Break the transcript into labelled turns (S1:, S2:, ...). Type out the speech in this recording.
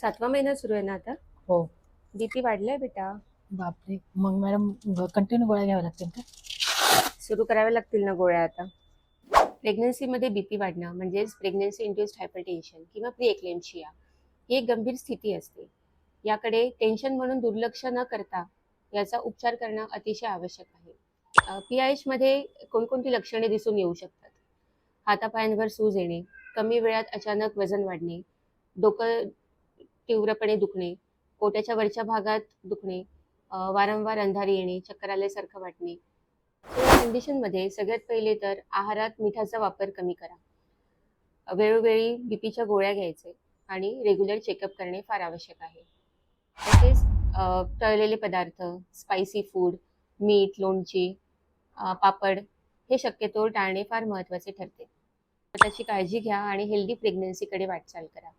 S1: 7वा महिना सुरू आहे ना आता?
S2: हो.
S1: बीपी वाढलाय बेटा.
S2: बापरे! मग मॅडम कंटिन्यू गोळ्या घ्याव्या लागतील का?
S1: सुरू कराव्या लागतील ना गोळ्या आता. प्रेग्नन्सीमध्ये बीपी वाढणं म्हणजेच प्रेग्नन्सी इंड्युस्ड हायपरटेन्शन किंवा प्री-एक्लेम्पशिया ही एक गंभीर स्थिती असते. याकडे टेन्शन म्हणून दुर्लक्ष न करता याचा उपचार करणं अतिशय आवश्यक आहे. PIH मध्ये कोणकोणती लक्षणे दिसून येऊ शकतात? हातापायांवर सूज येणे, कमी वेळात अचानक वजन वाढणे, डोकं तीव्रपणे दुखणे, पोटाच्या वरच्या भागात दुखणे, वारंवार अंधारी येणे, चक्कर आल्यासारखं वाटणे. या कंडिशनमध्ये सगळ्यात पहिले तर आहारात मिठाचा वापर कमी करा. वेळोवेळी बीपीच्या गोळ्या घ्यायचे आणि रेग्युलर चेकअप करणे फार आवश्यक आहे. तसेच तळलेले पदार्थ, स्पायसी फूड, मीठ, लोणची, पापड हे शक्यतो टाळणे फार महत्त्वाचे ठरते. स्वतःची काळजी घ्या आणि हेल्दी प्रेग्नन्सीकडे वाटचाल करा.